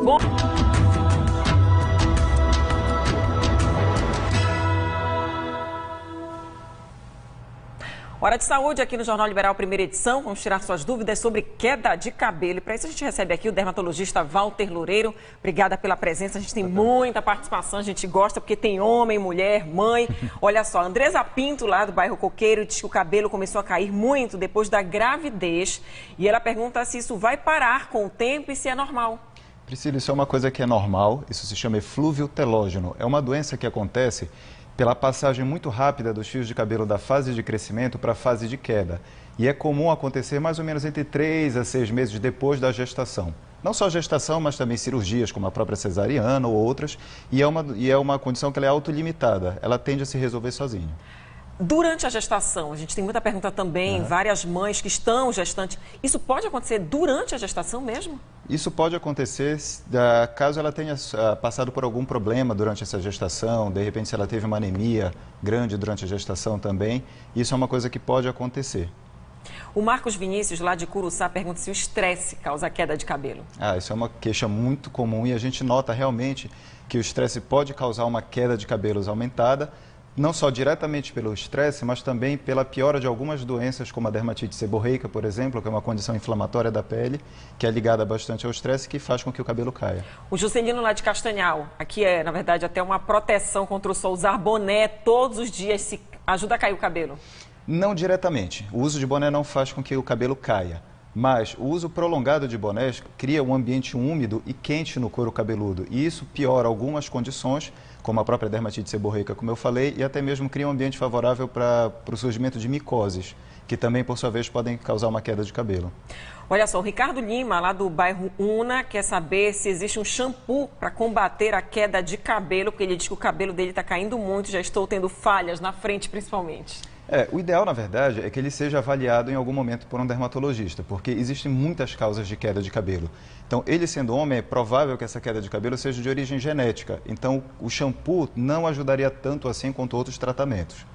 Bom... Hora de saúde aqui no Jornal Liberal, primeira edição. Vamos tirar suas dúvidas sobre queda de cabelo. E para isso a gente recebe aqui o dermatologista Walter Loureiro. Obrigada pela presença. A gente tem muita participação, a gente gosta porque tem homem, mulher, mãe. Olha só, Andresa Pinto, lá do bairro Coqueiro, diz que o cabelo começou a cair muito depois da gravidez. E ela pergunta se isso vai parar com o tempo e se é normal. Priscila, isso é uma coisa que é normal. Isso se chama eflúvio telógeno. É uma doença que acontece pela passagem muito rápida dos fios de cabelo da fase de crescimento para a fase de queda. E é comum acontecer mais ou menos entre 3 a 6 meses depois da gestação. Não só a gestação, mas também cirurgias, como a própria cesariana ou outras. E é uma condição que ela é autolimitada. Ela tende a se resolver sozinha. Durante a gestação, a gente tem muita pergunta também, várias mães que estão gestantes. Isso pode acontecer durante a gestação mesmo? Isso pode acontecer caso ela tenha passado por algum problema durante essa gestação, de repente se ela teve uma anemia grande durante a gestação também, isso é uma coisa que pode acontecer. O Marcos Vinícius, lá de Curuçá, pergunta se o estresse causa queda de cabelo. Isso é uma queixa muito comum e a gente nota realmente que o estresse pode causar uma queda de cabelos aumentada, não só diretamente pelo estresse, mas também pela piora de algumas doenças, como a dermatite seborreica, por exemplo, que é uma condição inflamatória da pele, que é ligada bastante ao estresse, que faz com que o cabelo caia. O Juscelino, lá de Castanhal, aqui é, na verdade, até uma proteção contra o sol, usar boné todos os dias, se ajuda a cair o cabelo? Não diretamente. O uso de boné não faz com que o cabelo caia. Mas o uso prolongado de bonés cria um ambiente úmido e quente no couro cabeludo. E isso piora algumas condições, como a própria dermatite seborreica, como eu falei, e até mesmo cria um ambiente favorável para o surgimento de micoses, que também, por sua vez, podem causar uma queda de cabelo. Olha só, o Ricardo Lima, lá do bairro Una, quer saber se existe um shampoo para combater a queda de cabelo, porque ele diz que o cabelo dele está caindo muito, já estou tendo falhas na frente, principalmente. O ideal, na verdade, é que ele seja avaliado em algum momento por um dermatologista, porque existem muitas causas de queda de cabelo. Então, ele sendo homem, é provável que essa queda de cabelo seja de origem genética. Então, o shampoo não ajudaria tanto assim quanto outros tratamentos.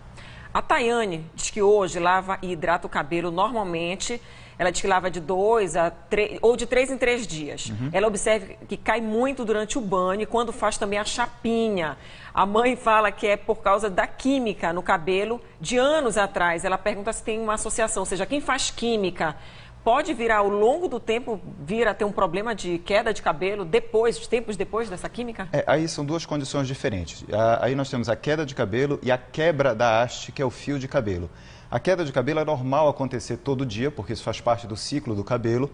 A Tayane diz que hoje lava e hidrata o cabelo normalmente. Ela diz que lava de 2 a 3, ou de 3 em 3 dias. Ela observa que cai muito durante o banho e quando faz também a chapinha. A mãe fala que é por causa da química no cabelo de anos atrás. Ela pergunta se tem uma associação, ou seja, quem faz química pode vir ao longo do tempo vir a ter um problema de queda de cabelo depois, tempos depois dessa química? Aí são duas condições diferentes. Aí nós temos a queda de cabelo e a quebra da haste, que é o fio de cabelo. A queda de cabelo é normal acontecer todo dia, porque isso faz parte do ciclo do cabelo,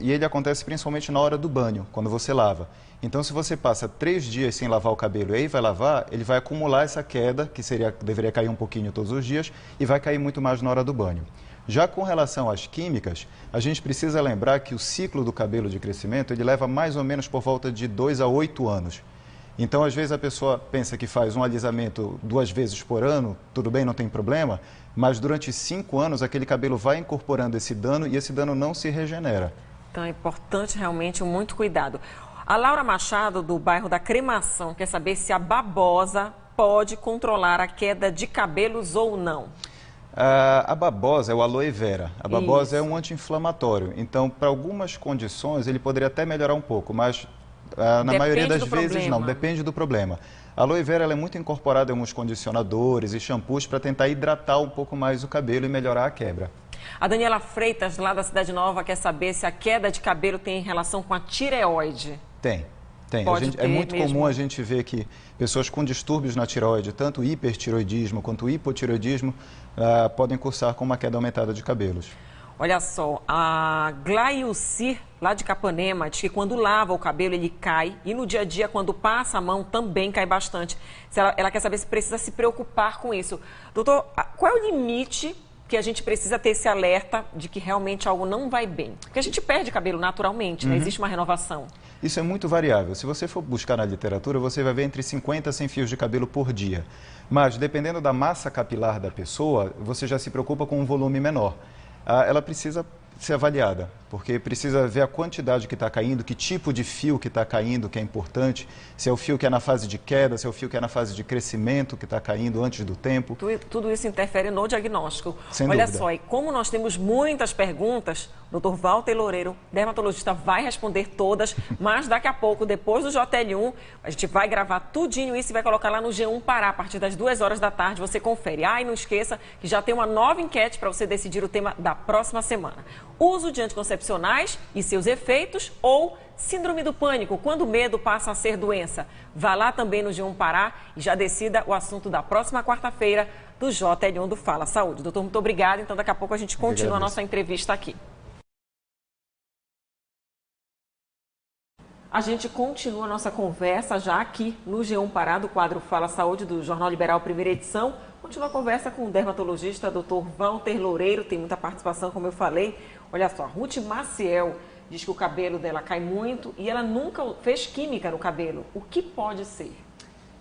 e ele acontece principalmente na hora do banho, quando você lava. Então, se você passa 3 dias sem lavar o cabelo e aí vai lavar, ele vai acumular essa queda, que deveria cair um pouquinho todos os dias, e vai cair muito mais na hora do banho. Já com relação às químicas, a gente precisa lembrar que o ciclo do cabelo de crescimento, ele leva mais ou menos por volta de 2 a 8 anos. Então, às vezes, a pessoa pensa que faz um alisamento 2 vezes por ano, tudo bem, não tem problema, mas durante 5 anos aquele cabelo vai incorporando esse dano e esse dano não se regenera. Então, é importante realmente muito cuidado. A Laura Machado, do bairro da Cremação, quer saber se a babosa pode controlar a queda de cabelos ou não. A babosa é o aloe vera. A babosa é um anti-inflamatório. Então, para algumas condições, ele poderia até melhorar um pouco, mas na maioria das vezes não, depende do problema. A aloe vera ela é muito incorporada em alguns condicionadores e shampoos para tentar hidratar um pouco mais o cabelo e melhorar a quebra. A Daniela Freitas, lá da Cidade Nova, quer saber se a queda de cabelo tem relação com a tireoide. Tem. É muito comum a gente ver que pessoas com distúrbios na tireoide, tanto hipertireoidismo quanto hipotireoidismo, podem cursar com uma queda aumentada de cabelos. Olha só, a Glaiucir, lá de Capanema, diz que quando lava o cabelo ele cai e no dia a dia, quando passa a mão, também cai bastante. Ela quer saber se precisa se preocupar com isso. Doutor, qual é o limite que a gente precisa ter esse alerta de que realmente algo não vai bem? Porque a gente perde cabelo naturalmente, né? Existe uma renovação. Isso é muito variável. Se você for buscar na literatura, você vai ver entre 50 a 100 fios de cabelo por dia. Mas, dependendo da massa capilar da pessoa, você já se preocupa com um volume menor. Ela precisa ser avaliada. porque precisa ver a quantidade que está caindo, que tipo de fio que está caindo, que é importante, se é o fio que é na fase de queda, se é o fio que é na fase de crescimento, que está caindo antes do tempo. Tudo isso interfere no diagnóstico. Sem Olha dúvida. só, e como nós temos muitas perguntas, o Dr. Walter Loureiro, dermatologista, vai responder todas, mas daqui a pouco, depois do JL1, a gente vai gravar tudinho isso e vai colocar lá no G1 Pará, a partir das 2 horas da tarde, você confere. Ah, e não esqueça que já tem uma nova enquete para você decidir o tema da próxima semana. Uso de anticoncepcionais e seus efeitos ou síndrome do pânico, quando o medo passa a ser doença. Vá lá também no G1 Pará e já decida o assunto da próxima quarta-feira do JL1 do Fala Saúde. Doutor, muito obrigada. Então, daqui a pouco a gente continua a nossa entrevista aqui. A gente continua a nossa conversa já aqui no G1 Pará, do quadro Fala Saúde, do Jornal Liberal, primeira edição. Continua a conversa com o dermatologista, Dr. Walter Loureiro, tem muita participação, como eu falei. Olha só, a Ruth Maciel diz que o cabelo dela cai muito e ela nunca fez química no cabelo. O que pode ser?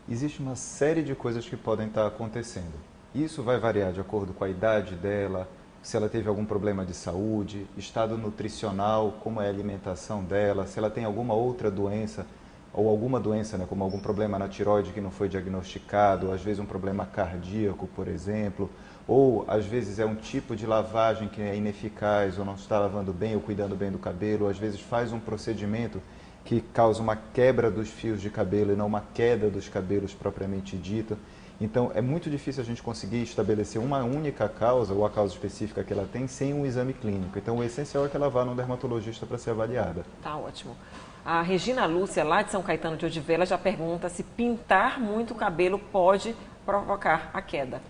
Existe uma série de coisas que podem estar acontecendo. Isso vai variar de acordo com a idade dela, se ela teve algum problema de saúde, estado nutricional, como é a alimentação dela, se ela tem alguma outra doença, ou alguma doença, como algum problema na tireoide que não foi diagnosticado, ou às vezes um problema cardíaco, por exemplo, ou às vezes é um tipo de lavagem que é ineficaz, ou não está lavando bem ou cuidando bem do cabelo, ou às vezes faz um procedimento que causa uma quebra dos fios de cabelo e não uma queda dos cabelos propriamente dita. Então, é muito difícil a gente conseguir estabelecer uma única causa, ou a causa específica que ela tem, sem um exame clínico. Então, o essencial é que ela vá no dermatologista para ser avaliada. Tá ótimo. A Regina Lúcia, lá de São Caetano de Odivela, já pergunta se pintar muito o cabelo pode provocar a queda.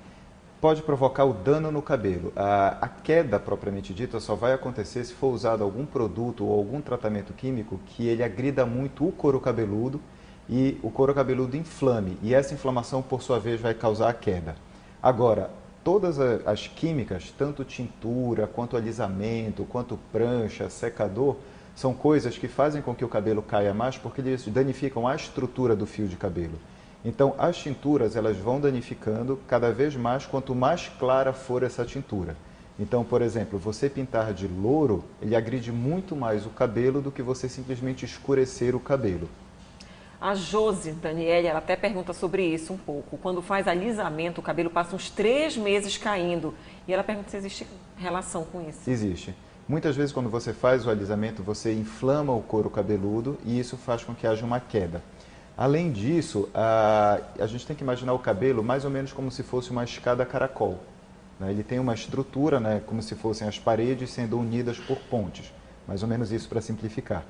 Pode provocar o dano no cabelo. A queda, propriamente dita, só vai acontecer se for usado algum produto ou algum tratamento químico que ele agrida muito o couro cabeludo e o couro cabeludo inflame. E essa inflamação, por sua vez, vai causar a queda. Agora, todas as químicas, tanto tintura, quanto alisamento, quanto prancha, secador, são coisas que fazem com que o cabelo caia mais porque eles danificam a estrutura do fio de cabelo. Então, as tinturas, elas vão danificando cada vez mais quanto mais clara for essa tintura. Então, por exemplo, você pintar de louro, ele agride muito mais o cabelo do que você simplesmente escurecer o cabelo. A Josi Daniele, ela até pergunta sobre isso um pouco. Quando faz alisamento, o cabelo passa uns 3 meses caindo. E ela pergunta se existe relação com isso. Existe. Muitas vezes, quando você faz o alisamento, você inflama o couro cabeludo e isso faz com que haja uma queda. Além disso, a gente tem que imaginar o cabelo mais ou menos como se fosse uma escada caracol. Ele tem uma estrutura, como se fossem as paredes sendo unidas por pontes. Mais ou menos isso para simplificar.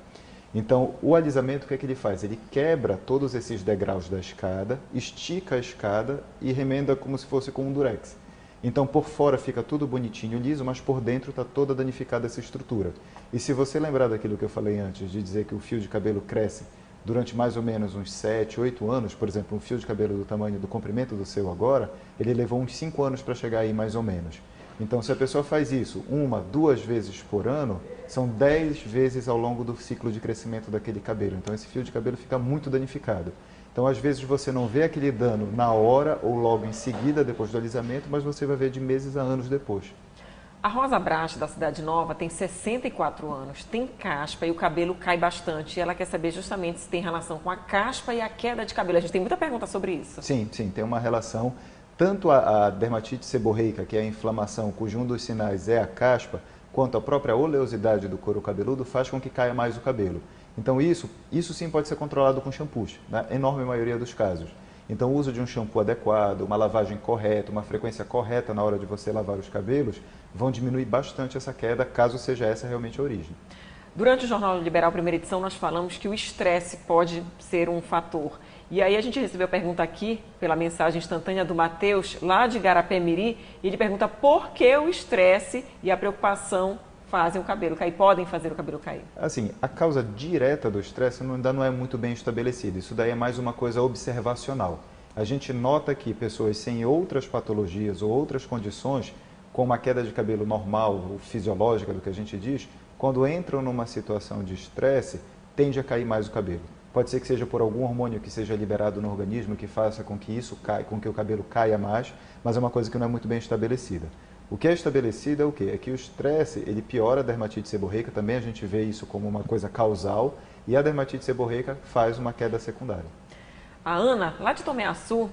Então, o alisamento, o que é que ele faz? Ele quebra todos esses degraus da escada, estica a escada e remenda como se fosse com um durex. Então, por fora fica tudo bonitinho, liso, mas por dentro está toda danificada essa estrutura. E se você lembrar daquilo que eu falei antes, de dizer que o fio de cabelo cresce durante mais ou menos uns 7, 8 anos, por exemplo, um fio de cabelo do tamanho do comprimento do seu agora, ele levou uns 5 anos para chegar aí mais ou menos. Então, se a pessoa faz isso 1, 2 vezes por ano, são 10 vezes ao longo do ciclo de crescimento daquele cabelo. Então, esse fio de cabelo fica muito danificado. Então, às vezes, você não vê aquele dano na hora ou logo em seguida, depois do alisamento, mas você vai ver de meses a anos depois. A Rosa Brache, da Cidade Nova, tem 64 anos, tem caspa e o cabelo cai bastante. E ela quer saber justamente se tem relação com a caspa e a queda de cabelo. A gente tem muita pergunta sobre isso. Sim, tem uma relação. Tanto a dermatite seborreica, que é a inflamação, cujo um dos sinais é a caspa, quanto a própria oleosidade do couro cabeludo faz com que caia mais o cabelo. Então isso sim pode ser controlado com shampoos, na enorme maioria dos casos. Então o uso de um shampoo adequado, uma lavagem correta, uma frequência correta na hora de você lavar os cabelos, vão diminuir bastante essa queda, caso seja essa realmente a origem. Durante o Jornal Liberal Primeira Edição, nós falamos que o estresse pode ser um fator. E aí a gente recebeu a pergunta aqui, pela mensagem instantânea do Matheus, lá de Garapé-Miri, e ele pergunta por que o estresse e a preocupação fazem o cabelo cair, podem fazer o cabelo cair. Assim, a causa direta do estresse ainda não é muito bem estabelecida. Isso daí é mais uma coisa observacional. A gente nota que pessoas sem outras patologias ou outras condições, como a queda de cabelo normal ou fisiológica, do que a gente diz, quando entram numa situação de estresse, tende a cair mais o cabelo. Pode ser que seja por algum hormônio que seja liberado no organismo que faça com que isso caia, com que o cabelo caia mais, mas é uma coisa que não é muito bem estabelecida. O que é estabelecido é o quê? É que o estresse, ele piora a dermatite seborreica, também a gente vê isso como uma coisa causal, e a dermatite seborreica faz uma queda secundária. A Ana, lá de Tomeaçu,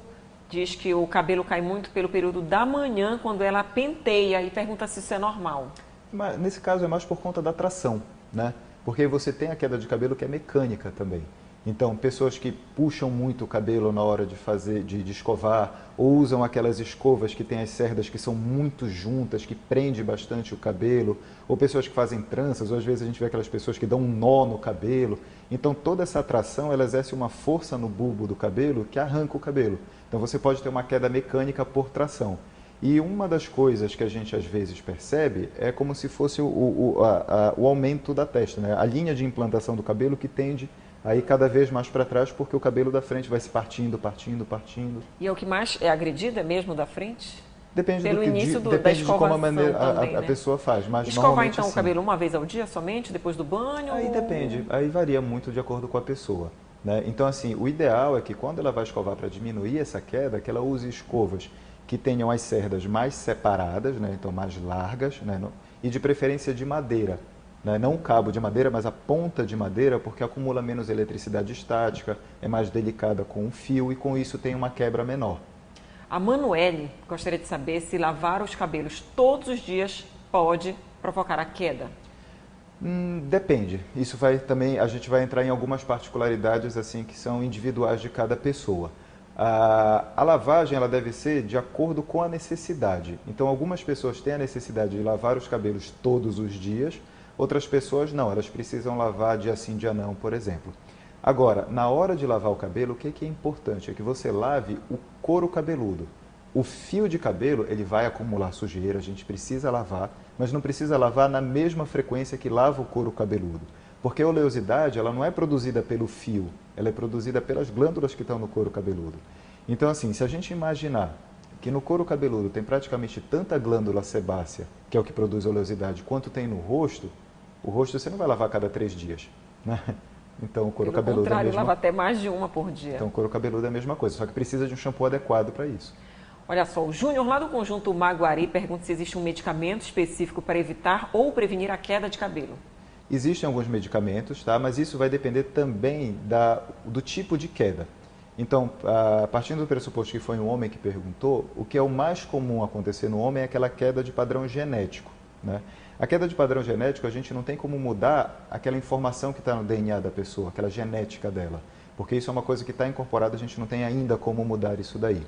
diz que o cabelo cai muito pelo período da manhã, quando ela penteia, e pergunta se isso é normal. Mas, nesse caso é mais por conta da tração, né? Porque você tem a queda de cabelo que é mecânica também. Então, pessoas que puxam muito o cabelo na hora de de escovar, ou usam aquelas escovas que têm as cerdas que são muito juntas, que prende bastante o cabelo, ou pessoas que fazem tranças, ou às vezes a gente vê aquelas pessoas que dão um nó no cabelo. Então, toda essa tração, ela exerce uma força no bulbo do cabelo que arranca o cabelo. Então, você pode ter uma queda mecânica por tração. E uma das coisas que a gente às vezes percebe é como se fosse o aumento da testa, né? A linha de implantação do cabelo que tende a ir cada vez mais para trás, porque o cabelo da frente vai se partindo, partindo, partindo. E é o que mais é agredido, é mesmo da frente? Depende Pelo início depende de como também, a né? pessoa faz. Mas escovar então assim, o cabelo uma vez ao dia somente, depois do banho? Aí depende, aí varia muito de acordo com a pessoa, né? Então assim, o ideal é que quando ela vai escovar para diminuir essa queda, que ela use escovas que tenham as cerdas mais separadas, né? Então mais largas, né? E de preferência de madeira, né? Não o cabo de madeira, mas a ponta de madeira, porque acumula menos eletricidade estática, é mais delicada com o fio e com isso tem uma quebra menor. A Manuele gostaria de saber se lavar os cabelos todos os dias pode provocar a queda. Depende. Isso vai também, a gente vai entrar em algumas particularidades assim que são individuais de cada pessoa. A lavagem ela deve ser de acordo com a necessidade. Então, algumas pessoas têm a necessidade de lavar os cabelos todos os dias, outras pessoas não, elas precisam lavar dia sim, dia não, por exemplo. Agora, na hora de lavar o cabelo, o que é importante? É que você lave o couro cabeludo. O fio de cabelo, ele vai acumular sujeira, a gente precisa lavar, mas não precisa lavar na mesma frequência que lava o couro cabeludo. Porque a oleosidade, ela não é produzida pelo fio, ela é produzida pelas glândulas que estão no couro cabeludo. Então, assim, se a gente imaginar que no couro cabeludo tem praticamente tanta glândula sebácea, que é o que produz oleosidade, quanto tem no rosto, o rosto você não vai lavar a cada 3 dias, né? Então, o couro cabeludo é a mesma... lava até mais de uma por dia. Então, o couro cabeludo é a mesma coisa, só que precisa de um shampoo adequado para isso. Olha só, o Júnior, lá do Conjunto Maguari, pergunta se existe um medicamento específico para evitar ou prevenir a queda de cabelo. Existem alguns medicamentos, tá? Mas isso vai depender também do tipo de queda. Então, partindo do pressuposto que foi um homem que perguntou, o que é o mais comum acontecer no homem é aquela queda de padrão genético, né? A queda de padrão genético, a gente não tem como mudar aquela informação que está no DNA da pessoa, aquela genética dela, porque isso é uma coisa que está incorporada, a gente não tem ainda como mudar isso daí.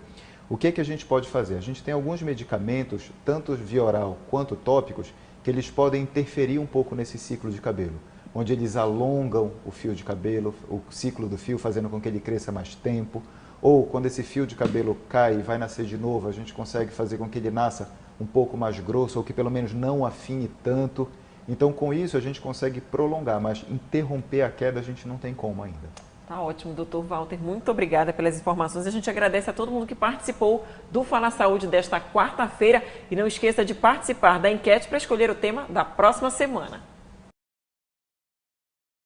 O que é que a gente pode fazer? A gente tem alguns medicamentos, tanto via oral quanto tópicos, que eles podem interferir um pouco nesse ciclo de cabelo, onde eles alongam o fio de cabelo, o ciclo do fio, fazendo com que ele cresça mais tempo, ou quando esse fio de cabelo cai e vai nascer de novo, a gente consegue fazer com que ele nasça um pouco mais grosso, ou que pelo menos não afine tanto. Então, com isso, a gente consegue prolongar, mas interromper a queda a gente não tem como ainda. Tá ótimo, doutor Walter. Muito obrigada pelas informações. A gente agradece a todo mundo que participou do Fala Saúde desta quarta-feira. E não esqueça de participar da enquete para escolher o tema da próxima semana.